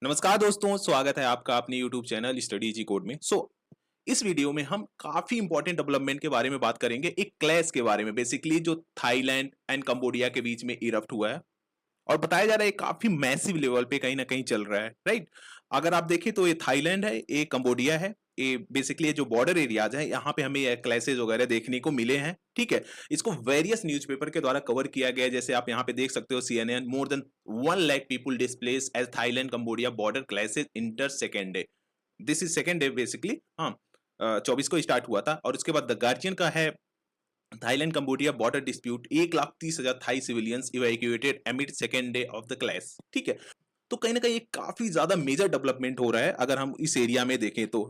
नमस्कार दोस्तों, स्वागत है आपका अपने YouTube चैनल स्टडी जी कोड में। इस वीडियो में हम काफी इंपॉर्टेंट डेवलपमेंट के बारे में बात करेंगे, एक क्लैश के बारे में बेसिकली जो थाईलैंड एंड कंबोडिया के बीच में इरप्ट हुआ है और बताया जा रहा है काफी मैसिव लेवल पे कहीं ना कहीं चल रहा है, राइट। अगर आप देखें तो ये थाईलैंड है, ये कंबोडिया है, ये बेसिकली जो बॉर्डर एरियाज है यहाँ पे हमें ये क्लैशेज वगैरह देखने को मिले हैं, ठीक है। इसको वेरियस न्यूज़पेपर के द्वारा कवर किया गया है, जैसे आप यहाँ पे देख सकते हो CNN, more than 1 lakh people displace as Thailand Cambodia border clashes enter second day. This is second day basically, हाँ। 24 को स्टार्ट हुआ था और उसके बाद द गार्जियन का है Thailand Cambodia border dispute, 1,30,000 Thai civilians evacuated amid second day of the clash, ठीक है। तो कहीं ना कहीं एक काफी ज्यादा मेजर डेवलपमेंट हो रहा है अगर हम इस एरिया में देखें तो,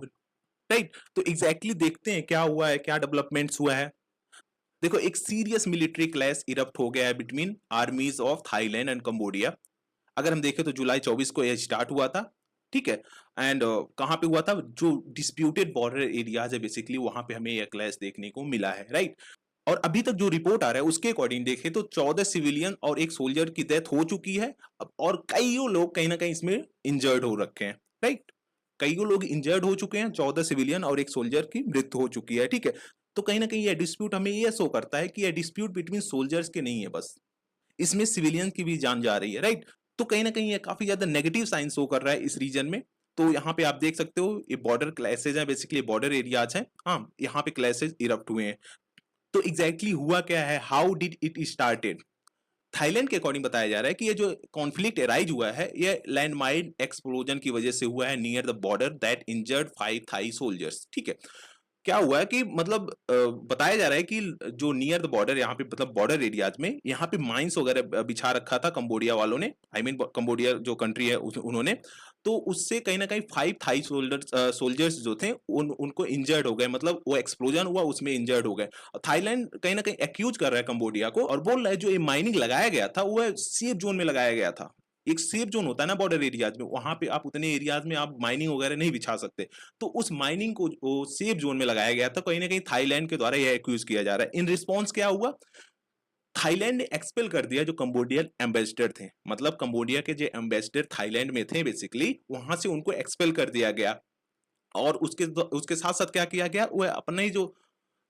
राइट। तो एग्जैक्टली देखते हैं क्या हुआ है, क्या डेवलपमेंट्स हुआ है। देखो, एक सीरियस मिलिट्री क्लैश इरप्ट हो गया है between आर्मीज of Thailand and Cambodia. अगर हम देखें तो जुलाई 24 को यह स्टार्ट हुआ था, ठीक है। एंड कहाँ पे हुआ था, जो डिस्प्यूटेड बॉर्डर एरियाज है बेसिकली वहां पे हमें यह क्लैश देखने को मिला है, राइट। और अभी तक जो रिपोर्ट आ रहा है उसके अकॉर्डिंग देखें तो 14 सिविलियन और एक सोल्जर की डेथ हो चुकी है। और कईयों लोग कहीं ना कहीं इसमें इंजर्ड हो रखे हैं, राइट। कईयों लोग इंजर्ड हो चुके हैं, 14 सिविलियन और एक सोल्जर की मृत्यु हो चुकी है, ठीक है। तो कहीं ना कहीं यह डिस्प्यूट हमें यह शो करता है कि यह डिस्प्यूट बिटवीन सोल्जर्स के नहीं है बस, इसमें सिविलियन की भी जान जा रही है, राइट। तो कहीं ना कहीं ये काफी ज्यादा नेगेटिव साइन शो कर रहा है इस रीजन में। तो यहाँ पे आप देख सकते हो ये बॉर्डर क्लैशेज हैं, बेसिकली बॉर्डर एरियाज हैं, हाँ। यहाँ पे क्लैशेज इरप्ट हुए हैं। तो एग्जैक्टली हुआ क्या है, how did it started. Thailand के अकॉर्डिंग बताया जा रहा है कि ये जो कॉन्फ्लिक्ट एराइज हुआ है ये लैंडमाइन एक्सप्लोजन की वजह से हुआ है near the border that injured 5 Thai soldiers, ठीक है। क्या हुआ है कि मतलब बताया जा रहा है कि जो नियर द बॉर्डर यहाँ पे मतलब बॉर्डर एरियाज में यहाँ पे माइंस वगैरह बिछा रखा था कंबोडिया वालों ने, आई मीन कंबोडिया जो कंट्री है उन्होंने। तो उससे कहीं ना कहीं 5 थाई सोल्जर्स जो थे उनको इंजर्ड हो गए, मतलब वो एक्सप्लोजन हुआ उसमें इंजर्ड हो गए। थाईलैंड कहीं ना कहीं एक्यूज कर रहा है कंबोडिया को और बोल रहा है जो ये माइनिंग लगाया गया था वो सेफ जोन में लगाया गया था। एक सेफ जोन होता है ना बॉर्डर एरियाज में, वहां पे आप उतने एरियाज में आप माइनिंग वगैरह नहीं बिछा सकते। तो उस माइनिंग को वो सेफ जोन में लगाया गया था, कहीं ना कहीं थाईलैंड के द्वारा यह एक्यूज किया जा रहा है। इन रिस्पॉन्स क्या हुआ, थाईलैंड ने एक्सपेल कर दिया जो कंबोडियन एम्बेसडर थे, मतलब कंबोडिया के जो एम्बेसडर थाईलैंड में थे बेसिकली वहां से उनको एक्सपेल कर दिया गया। और उसके उसके साथ साथ क्या किया गया, वो अपने ही जो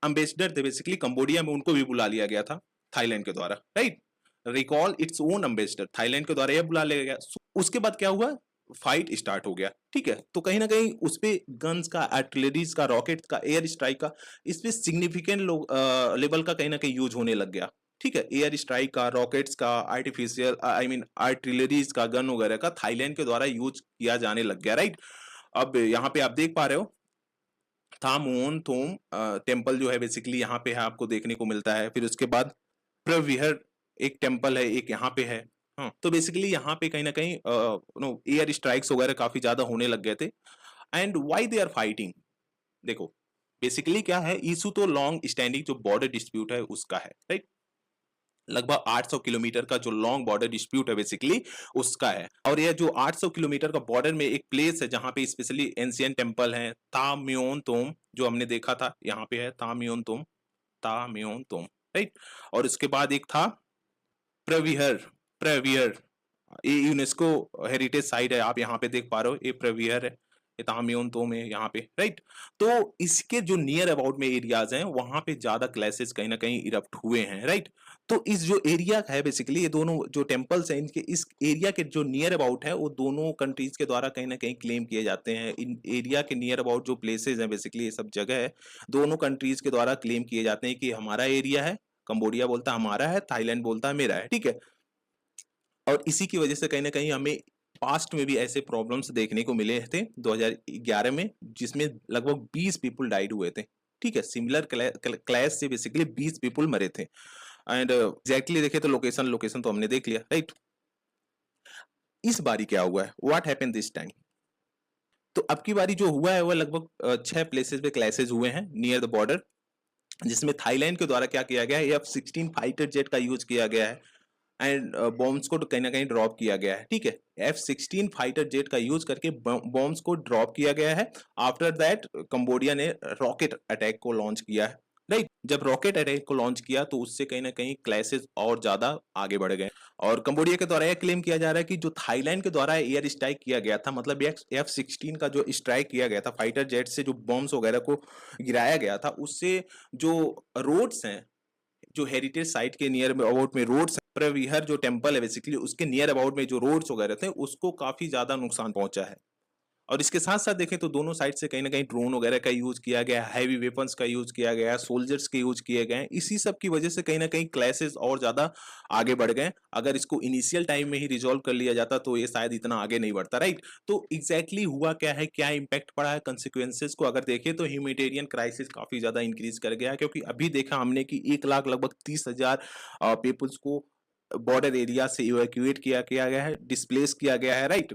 एम्बेसडर थे बेसिकली कंबोडिया में उनको भी बुला लिया गया था थाईलैंड के द्वारा, right. Recall its own ambassador, Thailand के द्वारा यह बुला लिया गया। उसके बाद क्या हुआ, फाइट स्टार्ट हो गया, ठीक है। तो कहीं ना कहीं उस पे गन्स का, आर्टिलरीज का, रॉकेट का, एयर स्ट्राइक का, इस पे सिग्निफिकेंट लेवल का कहीं ना कहीं यूज होने लग गया, ठीक है। एयर स्ट्राइक का, रॉकेट्स का, आर्टिफिशियल आई मीन आर्टिलरीज का, गन वगैरह का थाईलैंड के द्वारा यूज किया जाने लग गया, राइट। अब यहाँ पे आप देख पा रहे हो थामोन थोम टेम्पल जो है बेसिकली यहाँ पे है, आपको देखने को मिलता है। फिर उसके बाद प्रविहर एक टेम्पल है, एक यहाँ पे है, हाँ। तो बेसिकली यहाँ पे कहीं ना कहीं नो एयर स्ट्राइक्स वगैरह काफी ज्यादा होने लग गए थे। And why they are fighting, देखो बेसिकली क्या है, इशू तो लॉन्ग स्टैंडिंग जो बॉर्डर डिस्प्यूट है उसका है, राइट। लगभग 800 किलोमीटर का जो लॉन्ग बॉर्डर डिस्प्यूट है बेसिकली उसका है। और यह जो 800 किलोमीटर का बॉर्डर में एक प्लेस है जहां पे स्पेशली एंशियंट टेम्पल है ताम्योन तोम, जो हमने देखा था यहाँ पे है ताम्योन तोम, ताम्योन तोम, राइट। और उसके बाद एक था प्रविहर, प्रविहर, ये यूनेस्को हेरिटेज साइट है, आप यहाँ पे देख पा रहे हो, ये प्रविहर है, ये ताम्योन तोम है यहाँ पे, राइट। तो इसके जो नियर अबाउट में एरियाज हैं वहां पे ज्यादा क्लैशेस कहीं ना कहीं इरप्ट हुए हैं, राइट। तो इस जो एरिया है बेसिकली ये दोनों जो टेम्पल्स हैं इनके इस एरिया के जो नियर अबाउट है वो दोनों कंट्रीज के द्वारा कहीं ना कहीं क्लेम किए जाते हैं। इन एरिया के नियर अबाउट जो प्लेसेस हैं बेसिकली ये सब जगह है, दोनों कंट्रीज के द्वारा क्लेम किए जाते हैं कि हमारा एरिया है। कंबोडिया बोलता है हमारा है, थाईलैंड बोलता है मेरा है, ठीक है। और इसी की वजह से कहीं ना कहीं हमें पास्ट में भी ऐसे प्रॉब्लम्स देखने को मिले थे 2011 में, जिसमें लगभग 20 पीपल डाइड हुए थे, ठीक है। सिमिलर क्लैश से बेसिकली 20 पीपल मरे थे। एंड एग्जैक्टली देखे तो लोकेशन लोकेशन तो हमने देख लिया, राइट। इस बारी क्या हुआ है, व्हाट हैपेंड दिस टाइम। तो अब की बारी जो हुआ है वो लगभग 6 प्लेसेस पे क्लैशेज हुए हैं नियर द बॉर्डर, जिसमें थाईलैंड के द्वारा क्या किया गया है, F-16 फाइटर जेट का यूज किया गया है। एंड बॉम्ब्स को कहीं ना कहीं ड्रॉप किया गया है, ठीक है। F-16 फाइटर जेट का यूज करके बॉम्ब्स को ड्रॉप किया गया है। आफ्टर दैट कंबोडिया ने रॉकेट अटैक को लॉन्च किया है, राइट। जब रॉकेट अटैक को लॉन्च किया तो उससे कहीं ना कहीं क्लैशेस और ज्यादा आगे बढ़ गए, और कंबोडिया के द्वारा यह क्लेम किया जा रहा है कि जो थाईलैंड के द्वारा एयर स्ट्राइक किया गया था, मतलब F-16 का जो स्ट्राइक किया गया था, फाइटर जेट से जो बॉम्ब्स वगैरह को गिराया गया था, उससे जो रोड्स हैं, जो हेरिटेज साइट के नियर अबाउट में रोड्स, प्रविहर जो टेम्पल है बेसिकली उसके नियर अबाउट में जो रोड्स वगैरह थे उसको काफी ज्यादा नुकसान पहुंचा है। और इसके साथ साथ देखें तो दोनों साइड से कहीं ना कहीं ड्रोन वगैरह का यूज किया गया है, हैवी वेपन्स का यूज किया गया है, सोल्जर्स के यूज किए गए हैं। इसी सब की वजह से कहीं ना कहीं क्लैशेस और ज्यादा आगे बढ़ गए। अगर इसको इनिशियल टाइम में ही रिजॉल्व कर लिया जाता तो ये शायद इतना आगे नहीं बढ़ता, राइट। तो एग्जैक्टली हुआ क्या है, क्या इम्पैक्ट पड़ा है, कंसिक्वेंसेस को अगर देखें तो ह्यूमैनिटेरियन क्राइसिस काफी ज्यादा इंक्रीज कर गया है, क्योंकि अभी देखा हमने कि 1 लाख लगभग 30,000 पीपुल्स को बॉर्डर एरिया से इवैक्यूएट किया गया है, डिस्प्लेस किया गया है, राइट।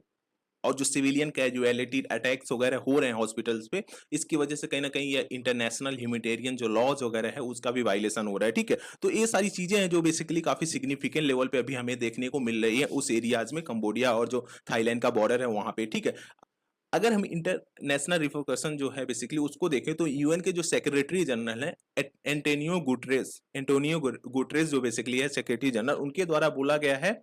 और जो सिविलियन कैजुअलिटी अटैक्स वगैरह हो रहे हैं हॉस्पिटल्स पे, इसकी वजह से कहीं ना कहीं ये इंटरनेशनल ह्यूमैनिटेरियन जो लॉज वगैरह है उसका भी वायलेशन हो रहा है, ठीक है। तो ये सारी चीजें हैं जो बेसिकली काफी सिग्निफिकेंट लेवल पे अभी हमें देखने को मिल रही है उस एरियाज में, कंबोडिया और जो थाईलैंड का बॉर्डर है वहां पे, ठीक है। अगर हम इंटरनेशनल रिफोकसन जो है बेसिकली उसको देखें तो यूएन के जो सेक्रेटरी जनरल है एंटोनियो गुटरेस जो बेसिकली है सेक्रेटरी जनरल, उनके द्वारा बोला गया है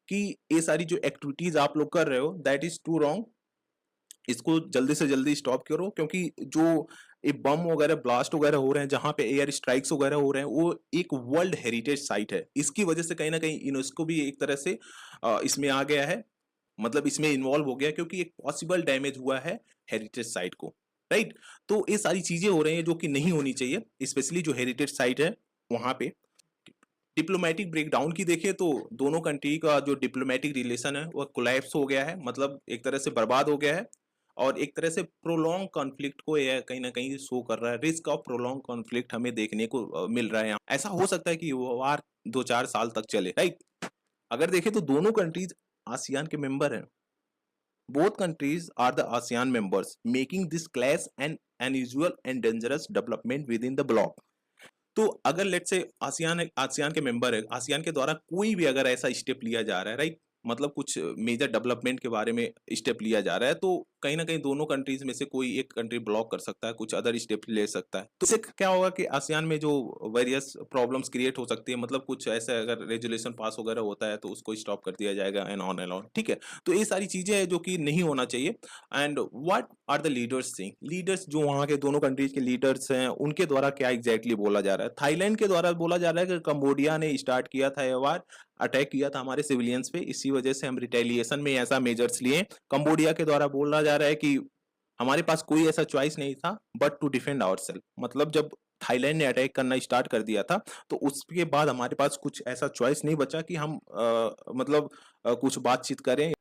कि ये सारी जो एक्टिविटीज आप लोग कर रहे हो दैट इज टू रॉन्ग, इसको जल्दी से जल्दी स्टॉप करो, क्योंकि जो ये बम वगैरह ब्लास्ट वगैरह हो रहे हैं, जहां पे एयर स्ट्राइक्स वगैरह हो रहे हैं, वो एक वर्ल्ड हेरिटेज साइट है। इसकी वजह से कहीं ना कहीं यूनेस्को भी एक तरह से इसमें आ गया है, मतलब इसमें इन्वॉल्व हो गया, क्योंकि एक पॉसिबल डैमेज हुआ है हेरिटेज साइट को, राइट। तो ये सारी चीजें हो रही हैं जो कि नहीं होनी चाहिए, स्पेशली जो हेरिटेज साइट है वहां पे। डिप्लोमेटिक ब्रेकडाउन की देखें तो दोनों कंट्री का जो डिप्लोमेटिक रिलेशन है वो कोलैप्स हो गया है, मतलब एक तरह से बर्बाद हो गया है। और एक तरह से प्रोलॉन्ग कॉन्फ्लिक्ट को यह कहीं ना कहीं शो कर रहा है, रिस्क ऑफ प्रोलॉन्ग कॉन्फ्लिक्ट हमें देखने को मिल रहा है यहाँ। ऐसा हो सकता है कि वो वार 2-4 साल तक चले, राइट। अगर देखें तो दोनों कंट्रीज आसियान के मेंबर हैं, both countries are the ASEAN members, making this clash an unusual and dangerous development within the bloc. तो अगर लेट से आसियान आसियान के मेंबर है, आसियान के द्वारा कोई भी अगर ऐसा स्टेप लिया जा रहा है, राइट, मतलब कुछ मेजर डेवलपमेंट के बारे में स्टेप लिया जा रहा है, तो कहीं ना कहीं दोनों कंट्रीज में से कोई एक कंट्री ब्लॉक कर सकता है, कुछ अदर स्टेप ले सकता है। तो इससे क्या होगा कि आसियान में जो वेरियस प्रॉब्लम्स क्रिएट हो सकती है, मतलब कुछ ऐसा अगर रेजुलेशन पास वगैरह होता है तो उसको स्टॉप कर दिया जाएगा एंड ऑन, ठीक है। तो ये सारी चीजें हैं जो कि नहीं होना चाहिए। And what are the leaders thing, leaders जो वहां के दोनों कंट्रीज के लीडर्स हैं उनके द्वारा क्या एग्जैक्टली बोला जा रहा है। थाईलैंड के द्वारा बोला जा रहा है कि कंबोडिया ने स्टार्ट किया था ये वार, अटैक किया था हमारे सिविलियंस पे, इसी वजह से हम रिटेलिएशन में ऐसा मेजर्स लिए। कंबोडिया के द्वारा बोला जा रहा है कि हमारे पास कोई ऐसा चॉइस नहीं था बट टू डिफेंड आवरसेल्फ, मतलब जब थाईलैंड ने अटैक करना स्टार्ट कर दिया था तो उसके बाद हमारे पास कुछ ऐसा चॉइस नहीं बचा कि हम मतलब कुछ बातचीत करें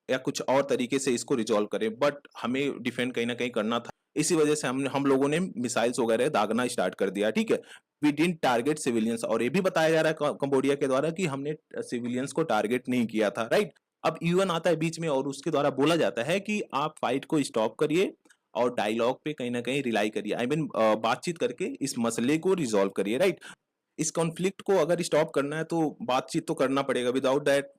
या कुछ और तरीके से इसको रिजॉल्व करें, बट हमें डिफेंड कहीं ना कहीं करना था। इसी वजह से हम लोगों ने मिसाइल्स वगैरह दागना स्टार्ट कर दिया, ठीक है। वी डिडंट टारगेट सिविलियंस, और ये भी बताया जा रहा है कंबोडिया के द्वारा कि हमने सिविलियंस को टारगेट नहीं किया था, राइट। अब यूएन आता है बीच में और उसके द्वारा बोला जाता है कि आप फाइट को स्टॉप करिए और डायलॉग पे कहीं ना कहीं रिलाई करिए, आई मीन बातचीत करके इस मसले को रिजॉल्व करिए, राइट। इस कॉन्फ्लिक्ट को अगर स्टॉप करना है तो बातचीत तो करना पड़ेगा, विदाउट दैट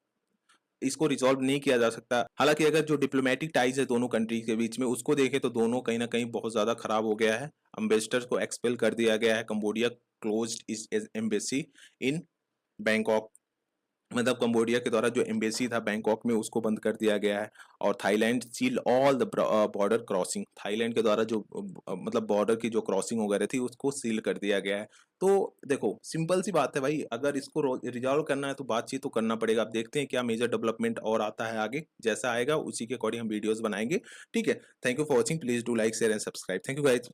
इसको रिजॉल्व नहीं किया जा सकता। हालांकि अगर जो डिप्लोमेटिक टाइज है दोनों कंट्री के बीच में उसको देखें तो दोनों कहीं ना कहीं बहुत ज्यादा खराब हो गया है। एम्बेसडर को एक्सपेल कर दिया गया है, कंबोडिया क्लोज्ड इस एम्बेसी इन बैंकॉक, मतलब कंबोडिया के द्वारा जो एम्बेसी था बैंकॉक में उसको बंद कर दिया गया है। और Thailand seal all the border crossing, Thailand के द्वारा जो मतलब बॉर्डर की जो क्रॉसिंग वगैरह थी उसको सील कर दिया गया है। तो देखो सिंपल सी बात है भाई, अगर इसको रिजॉल्व करना है तो बातचीत तो करना पड़ेगा। अब देखते हैं क्या मेजर डेवलपमेंट और आता है आगे, जैसा आएगा उसी के अकॉर्डिंग हम वीडियोस बनाएंगे, ठीक है। Thank you for watching, please do like share and subscribe, thank you guys.